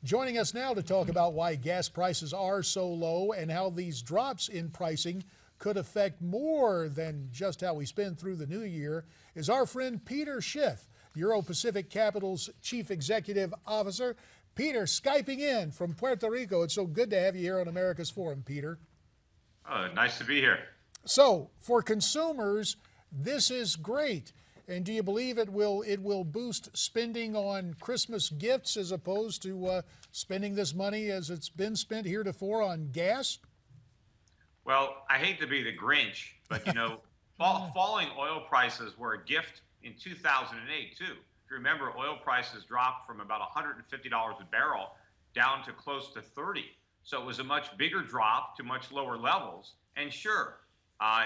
Joining us now to talk about why gas prices are so low and how these drops in pricing could affect more than just how we spend through the new year is our friend Peter Schiff, Euro Pacific Capital's Chief Executive Officer. Peter, Skyping in from Puerto Rico. It's so good to have you here on America's Forum, Peter. Oh, nice to be here. So, for consumers, this is great. And do you believe it will boost spending on Christmas gifts as opposed to spending this money as it's been spent heretofore on gas? Well, I hate to be the Grinch, but you know, falling oil prices were a gift in 2008 too. If you remember, oil prices dropped from about $150 a barrel down to close to 30. So it was a much bigger drop to much lower levels. And sure,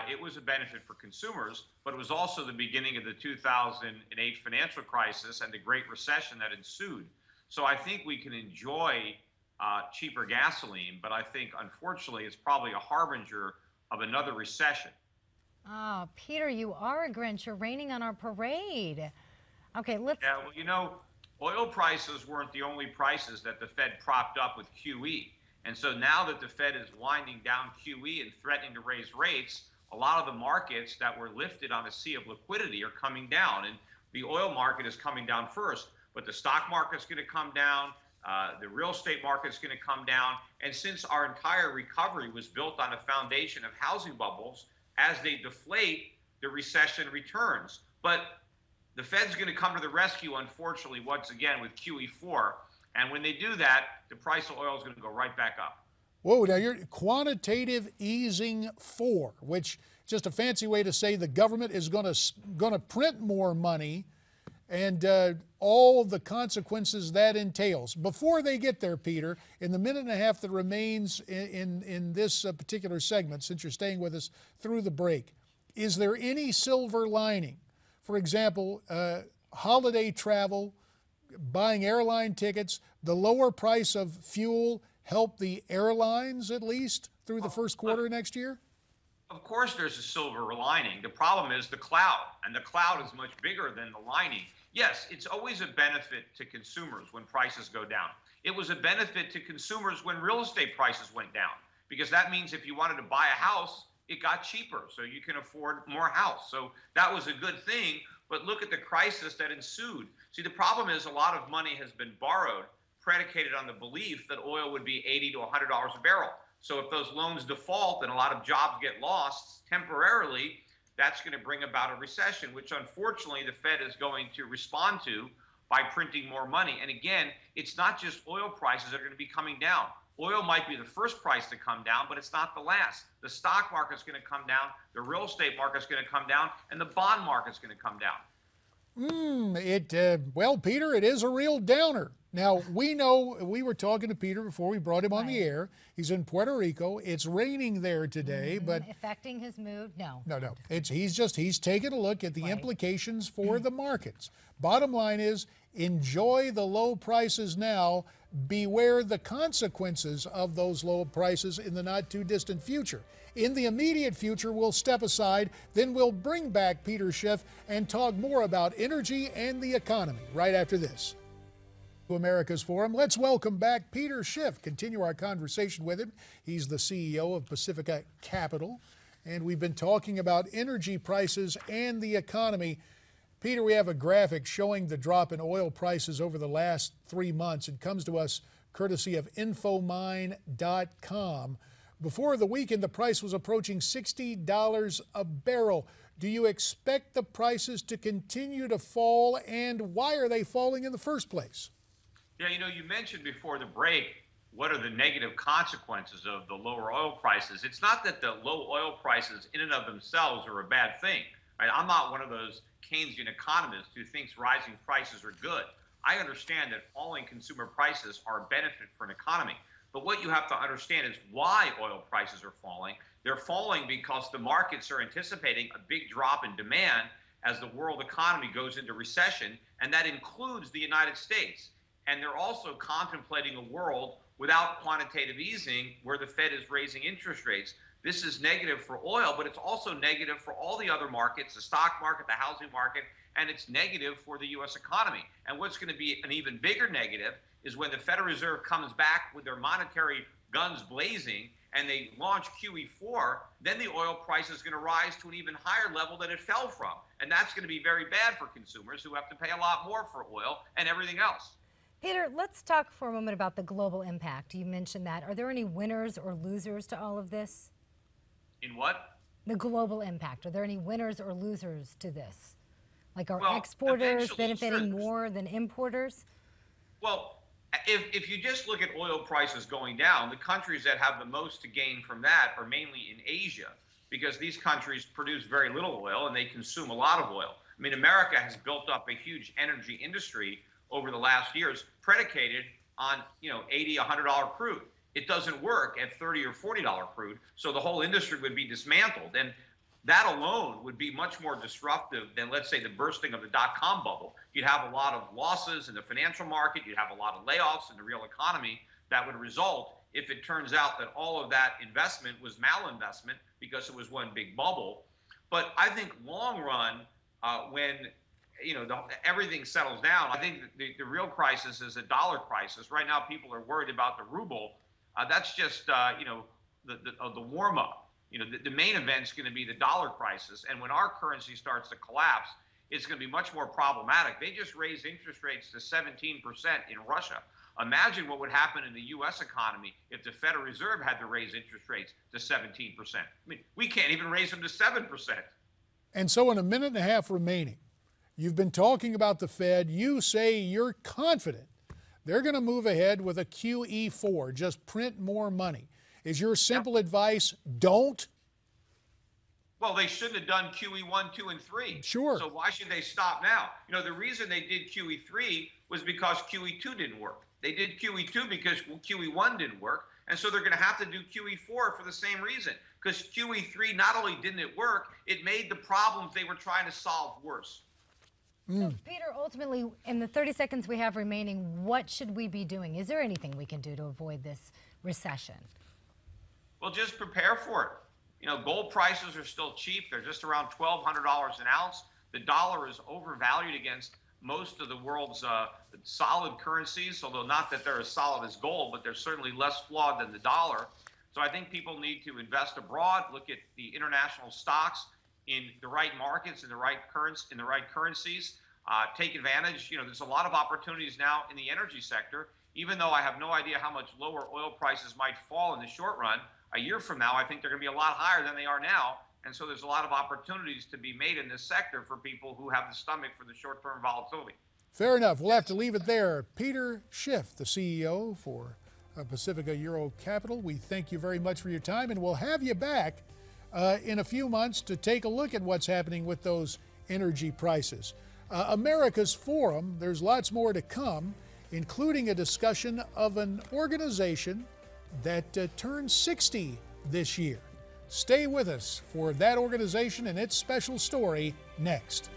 it was a benefit for consumers, but it was also the beginning of the 2008 financial crisis and the Great Recession that ensued. So I think we can enjoy cheaper gasoline, but I think, unfortunately, it's probably a harbinger of another recession. Oh, Peter, you are a Grinch. You're raining on our parade. Okay, let's... Yeah, well, you know, oil prices weren't the only prices that the Fed propped up with QE. And so now that the Fed is winding down QE and threatening to raise rates, a lot of the markets that were lifted on a sea of liquidity are coming down. And the oil market is coming down first, but the stock market's going to come down. The real estate market's going to come down. And since our entire recovery was built on a foundation of housing bubbles, as they deflate, the recession returns. But the Fed's going to come to the rescue, unfortunately, once again with QE4. And when they do that, the price of oil is going to go right back up. Whoa, now you're quantitative easing 4, which is just a fancy way to say the government is going to print more money and all the consequences that entails. Before they get there, Peter, in the minute and a half that remains in this particular segment, since you're staying with us through the break, is there any silver lining? For example, holiday travel, buying airline tickets, the lower price of fuel help the airlines at least through the first quarter next year? Of course there's a silver lining. The problem is the cloud, and the cloud is much bigger than the lining. Yes, it's always a benefit to consumers when prices go down. It was a benefit to consumers when real estate prices went down, because that means if you wanted to buy a house, it got cheaper, so you can afford more house. So that was a good thing, but look at the crisis that ensued. See, the problem is a lot of money has been borrowed, predicated on the belief that oil would be $80 to $100 a barrel. So if those loans default and a lot of jobs get lost temporarily, that's going to bring about a recession, which unfortunately the Fed is going to respond to by printing more money. And again, it's not just oil prices that are going to be coming down. Oil might be the first price to come down, but it's not the last. The stock market's going to come down, the real estate market's going to come down, and the bond market's going to come down. Well, Peter, it is a real downer. Now, we know, we were talking to Peter before we brought him on the air. He's in Puerto Rico. It's raining there today, but... Affecting his mood? No. No. He's taking a look at the implications for the markets. Bottom line is, enjoy the low prices now. Beware the consequences of those low prices in the not too distant future. In the immediate future, we'll step aside, then we'll bring back Peter Schiff and talk more about energy and the economy right after this. To America's Forum, let's welcome back Peter Schiff. Continue our conversation with him. He's the CEO of Pacifica Capital, and we've been talking about energy prices and the economy. Peter, we have a graphic showing the drop in oil prices over the last 3 months. It comes to us courtesy of infomine.com. Before the weekend, the price was approaching $60 a barrel. Do you expect the prices to continue to fall, and why are they falling in the first place? Yeah, you know, you mentioned before the break, what are the negative consequences of the lower oil prices? It's not that the low oil prices in and of themselves are a bad thing. Right? I'm not one of those Keynesian economists who thinks rising prices are good. I understand that falling consumer prices are a benefit for an economy. But what you have to understand is why oil prices are falling. They're falling because the markets are anticipating a big drop in demand as the world economy goes into recession, and that includes the United States. And they're also contemplating a world without quantitative easing where the Fed is raising interest rates. This is negative for oil, but it's also negative for all the other markets, the stock market, the housing market, and it's negative for the U.S. economy. And what's going to be an even bigger negative is when the Federal Reserve comes back with their monetary guns blazing and they launch QE4, then the oil price is going to rise to an even higher level that it fell from. And that's going to be very bad for consumers who have to pay a lot more for oil and everything else. Peter, let's talk for a moment about the global impact. You mentioned that. Are there any winners or losers to all of this? In what? The global impact. Are there any winners or losers to this? Like, are exporters benefiting more than importers? Well, if you just look at oil prices going down, the countries that have the most to gain from that are mainly in Asia, because these countries produce very little oil and they consume a lot of oil. I mean, America has built up a huge energy industry over the last years predicated on, $80, $100 crude. It doesn't work at $30 or $40 crude, so the whole industry would be dismantled. And that alone would be much more disruptive than, let's say, the bursting of the dot-com bubble. You'd have a lot of losses in the financial market. You'd have a lot of layoffs in the real economy that would result if it turns out that all of that investment was malinvestment because it was one big bubble. But I think long run, when everything settles down, I think the real crisis is a dollar crisis. Right now, people are worried about the ruble. That's just the warm up. The main event is going to be the dollar crisis. And when our currency starts to collapse, it's going to be much more problematic. They just raised interest rates to 17% in Russia. Imagine what would happen in the U.S. economy if the Federal Reserve had to raise interest rates to 17%. I mean, we can't even raise them to 7%. And so in a minute and a half remaining, you've been talking about the Fed. You say you're confident they're going to move ahead with a QE4, just print more money. Is your simple advice, don't? Well, they shouldn't have done QE 1, 2, and 3. Sure. So why should they stop now? The reason they did QE 3 was because QE 2 didn't work. They did QE 2 because QE 1 didn't work. And so they're going to have to do QE 4 for the same reason. Because QE 3, not only didn't it work, it made the problems they were trying to solve worse. So, Peter, ultimately, in the 30 seconds we have remaining, what should we be doing? Is there anything we can do to avoid this recession? Well, just prepare for it. Gold prices are still cheap. They're just around $1,200 an ounce. The dollar is overvalued against most of the world's solid currencies, although not that they're as solid as gold, but they're certainly less flawed than the dollar. So I think people need to invest abroad, look at the international stocks in the right markets, in the right currencies, take advantage. There's a lot of opportunities now in the energy sector, even though I have no idea how much lower oil prices might fall in the short run. A year from now, I think they're going to be a lot higher than they are now. And so there's a lot of opportunities to be made in this sector for people who have the stomach for the short-term volatility. Fair enough. We'll have to leave it there. Peter Schiff, the CEO for Pacifica Euro Capital, we thank you very much for your time, and we'll have you back in a few months to take a look at what's happening with those energy prices. America's Forum, there's lots more to come, including a discussion of an organization that turns 60 this year. Stay with us for that organization and its special story next.